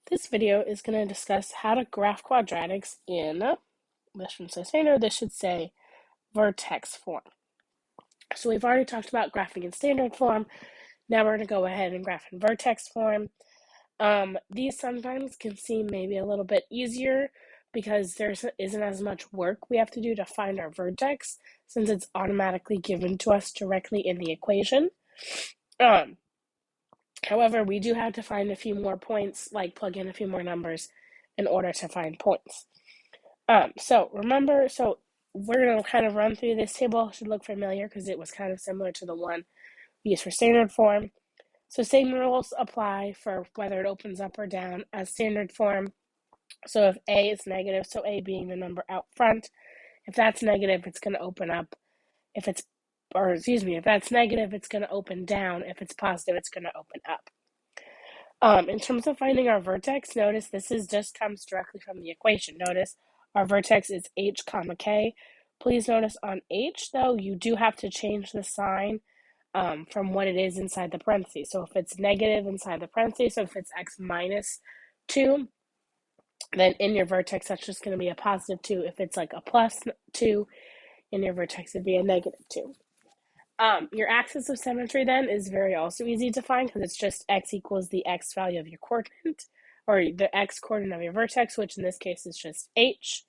This video is going to discuss how to graph quadratics in, this shouldn't say standard, this should say Vertex form. So we've already talked about graphing in standard form. Now we're going to go ahead and graph in Vertex form. These sometimes can seem maybe a little bit easier because there isn't as much work we have to do to find our vertex since it's automatically given to us directly in the equation. However, we do have to find a few more points, like plug in a few more numbers in order to find points. So we're going to kind of run through this table. It should look familiar because it was kind of similar to the one we used for standard form. So same rules apply for whether it opens up or down as standard form. So if A is negative, so A being the number out front, if that's negative, it's going to open up. If that's negative, it's going to open down. If it's positive, it's going to open up. In terms of finding our vertex, notice this just comes directly from the equation. Notice our vertex is h comma k. Please notice on h, though, you do have to change the sign from what it is inside the parentheses. So if it's negative inside the parentheses, so if it's x minus 2, then in your vertex, that's just going to be a positive 2. If it's like a plus 2, in your vertex, it'd be a negative 2. Your axis of symmetry then is also easy to find because it's just x equals the x value of your coordinate, or the x coordinate of your vertex, which in this case is just h.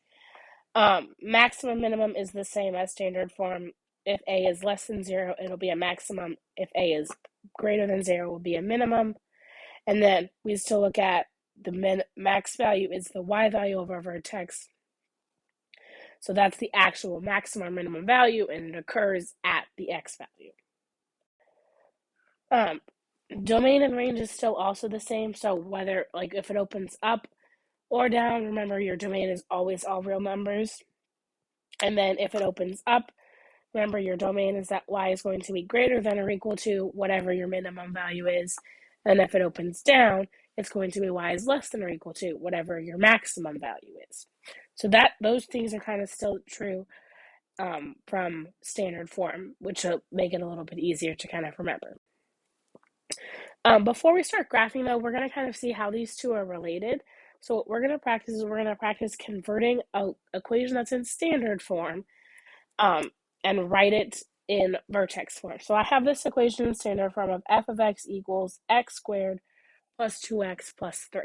Maximum minimum is the same as standard form. If a is less than 0, it'll be a maximum. If a is greater than 0, it will be a minimum. And then we still look at the max value is the y value of our vertex. So that's the actual maximum or minimum value, and it occurs at the x value. Domain and range is still also the same. So whether, like, if it opens up or down, remember your domain is always all real numbers. And then if it opens up, remember your domain is that y is going to be greater than or equal to whatever your minimum value is. And if it opens down, it's going to be y is less than or equal to whatever your maximum value is. So those things are kind of still true from standard form, which will make it a little bit easier to kind of remember. Before we start graphing, though, we're going to kind of see how these two are related. So what we're going to practice is we're going to practice converting an equation that's in standard form and write it in vertex form. So I have this equation in standard form of f of x equals x squared plus 2x plus 3.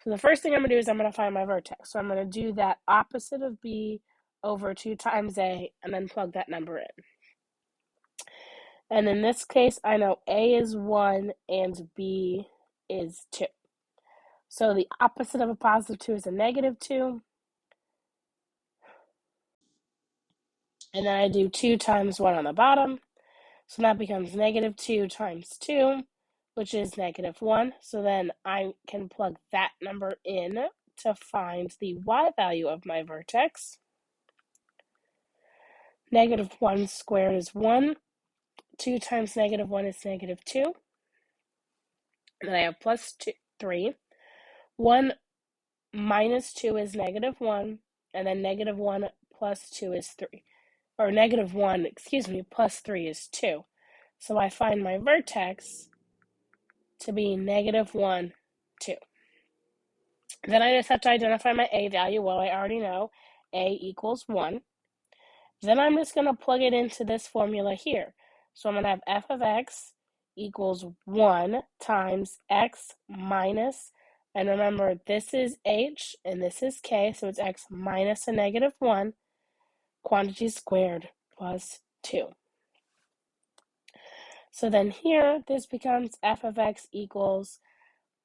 So the first thing I'm going to do is I'm going to find my vertex. So I'm going to do that opposite of b over 2 times a and then plug that number in. And in this case, I know a is 1 and b is 2. So the opposite of a positive 2 is a negative 2. And then I do 2 times 1 on the bottom. So that becomes negative 2 times 2, which is negative 1. So then I can plug that number in to find the y value of my vertex. Negative 1 squared is 1. 2 times negative 1 is negative 2. And then I have plus 3. 1 minus 2 is negative 1. And then negative 1 plus 2 is 3. Or negative 1, plus 3 is 2. So I find my vertex to be negative 1, 2. Then I just have to identify my a value. Well, I already know a equals 1. Then I'm just going to plug it into this formula here. So I'm going to have f of x equals 1 times x minus, and remember this is h and this is k, so it's x minus a negative 1, quantity squared plus 2. So then here, this becomes f of x equals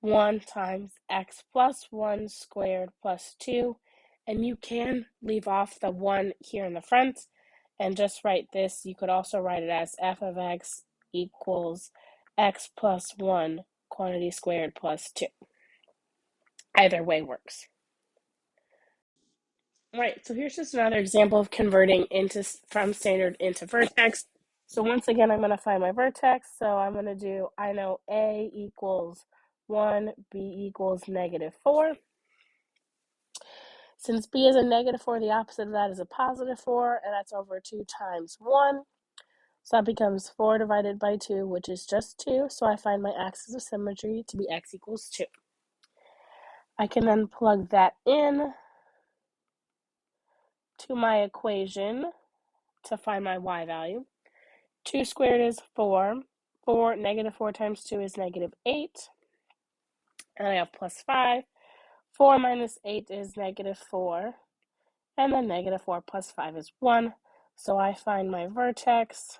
1 times x plus 1 squared plus 2. And you can leave off the 1 here in the front and just write this. You could also write it as f of x equals x plus 1 quantity squared plus 2. Either way works. All right, so here's just another example of converting from standard into vertex. So once again, I'm going to find my vertex. So I'm going to do, I know a equals 1, b equals negative 4. Since b is a negative 4, the opposite of that is a positive 4, and that's over 2 times 1. So that becomes 4 divided by 2, which is just 2. So I find my axis of symmetry to be x equals 2. I can then plug that in to my equation to find my y value. 2 squared is 4. Negative 4 times 2 is negative 8. And I have plus 5. 4 minus 8 is negative 4. And then negative 4 plus 5 is 1. So I find my vertex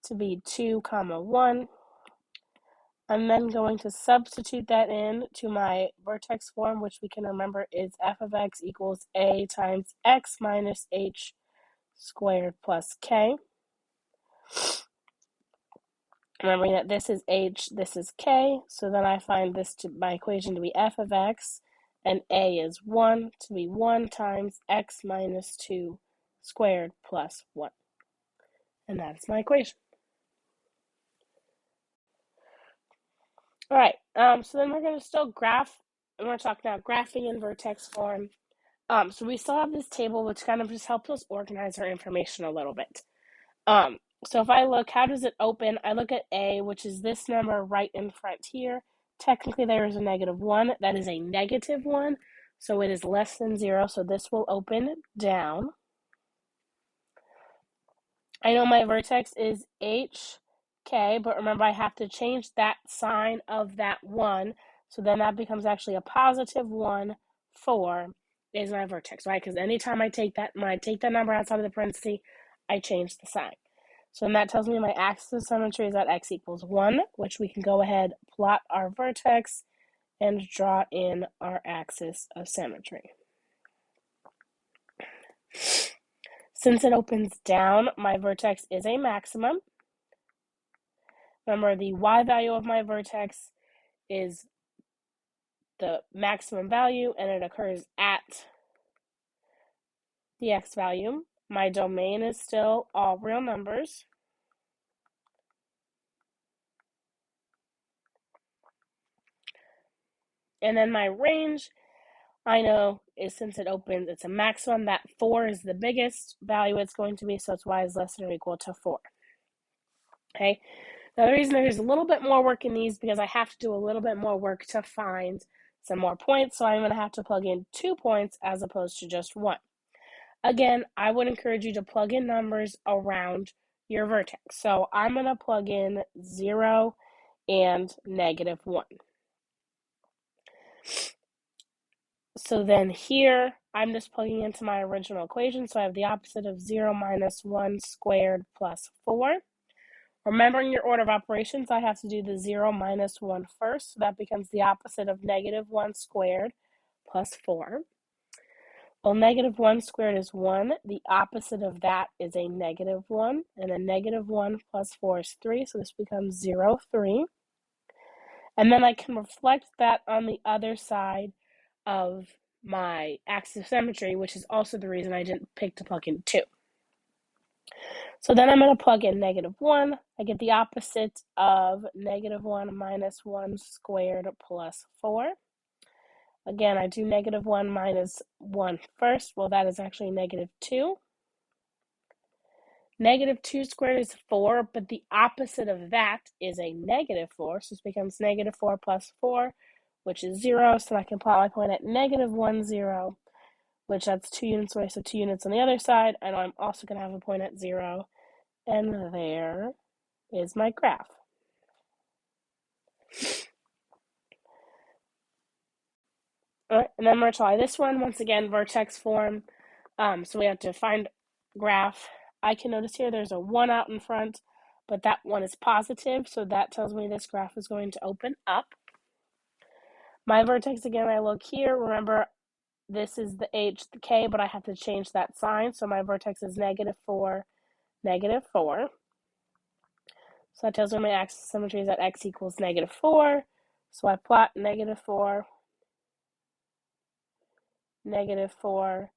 to be 2, 1. I'm then going to substitute that in to my vertex form, which we can remember is f of x equals a times x minus h squared plus k. Remembering that this is h, this is k, so then I find this to my equation to be f of x, and a is 1, to be 1 times x minus 2 squared plus 1. And that is my equation. All right, so then we're going to still graph, and we're talking about graphing in vertex form. So we still have this table, which kind of just helps us organize our information a little bit. So if I look, how does it open? I look at A, which is this number right in front here. Technically, there is a negative 1. That is a negative 1, so it is less than 0, so this will open down. I know my vertex is HK, but remember I have to change that sign of that 1, so then that becomes actually a positive 1, 4 is my vertex, right? Because anytime I take that, when I take that number outside of the parenthesis, I change the sign. So then that tells me my axis of symmetry is at x equals 1, which we can go ahead, plot our vertex, and draw in our axis of symmetry. Since it opens down, my vertex is a maximum. Remember, the y value of my vertex is the maximum value, and it occurs at the x value. My domain is still all real numbers. And then my range, I know, is since it opens, it's a maximum. That 4 is the biggest value it's going to be, so it's y is less than or equal to 4. Okay. Now the reason there's a little bit more work in these because I have to do a little bit more work to find some more points, so I'm going to have to plug in 2 points as opposed to just 1. Again, I would encourage you to plug in numbers around your vertex. So I'm going to plug in 0 and negative 1. So then here, I'm just plugging into my original equation. So I have the opposite of 0 minus 1 squared plus 4. Remembering your order of operations, I have to do the 0 minus 1 first. So that becomes the opposite of negative 1 squared plus 4. Well, negative 1 squared is 1. The opposite of that is a negative 1. And a negative 1 plus 4 is 3. So this becomes 0, 3. And then I can reflect that on the other side of my axis of symmetry, which is also the reason I didn't pick to plug in 2. So then I'm going to plug in negative 1. I get the opposite of negative 1 minus 1 squared plus 4. Again, I do negative 1 minus 1 first. Well, that is actually negative 2. Negative 2 squared is 4, but the opposite of that is a negative 4. So this becomes negative 4 plus 4, which is 0. So I can plot my point at negative 1, 0, which that's 2 units away, so 2 units on the other side. I know I'm also going to have a point at 0. And there is my graph. All right, and then we're going to try this one. Once again, vertex form. So we have to find graph. I can notice here there's a 1 out in front, but that 1 is positive, so that tells me this graph is going to open up. My vertex, again, I look here. Remember, this is the h, the k, but I have to change that sign. So my vertex is negative 4, negative 4. So that tells me my axis of symmetry is at x equals negative 4. So I plot negative 4, negative 4,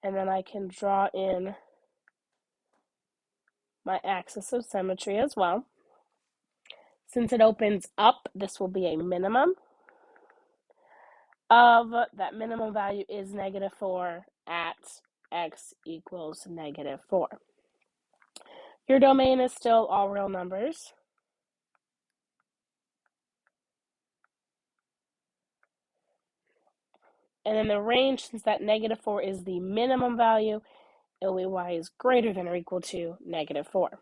and then I can draw in my axis of symmetry as well. Since it opens up, this will be a minimum of that minimum value is negative 4 at x equals negative 4. Your domain is still all real numbers. And then the range, since that -4 is the minimum value, it'll be y is greater than or equal to -4.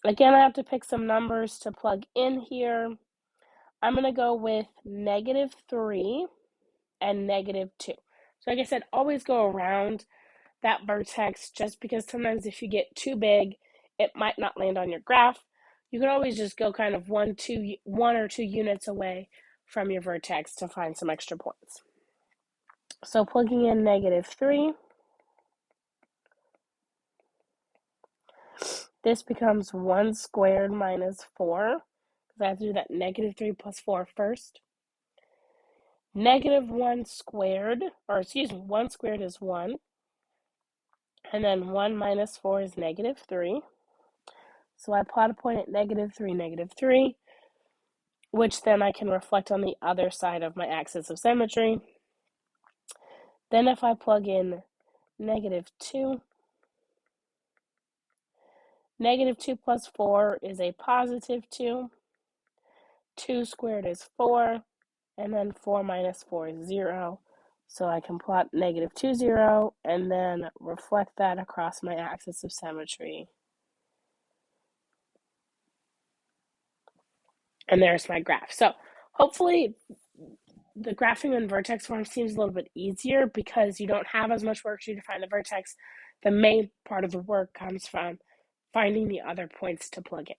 Again, I have to pick some numbers to plug in here. I'm going to go with -3 and -2. So like I said, always go around that vertex, just because sometimes if you get too big, it might not land on your graph. You can always just go kind of 1 or 2 units away from your vertex to find some extra points. So plugging in -3, this becomes 1 squared minus 4, because I have to do that -3 plus 4 first. -1 squared, or excuse me, 1 squared is 1, and then 1 minus 4 is -3. So I plot a point at -3, -3, which then I can reflect on the other side of my axis of symmetry. Then if I plug in -2, -2 plus 4 is a +2, 2 squared is 4, and then 4 minus 4 is 0. So I can plot -2, 0, and then reflect that across my axis of symmetry. And there's my graph. So hopefully the graphing in vertex form seems a little bit easier because you don't have as much worksheet to find the vertex. The main part of the work comes from finding the other points to plug in.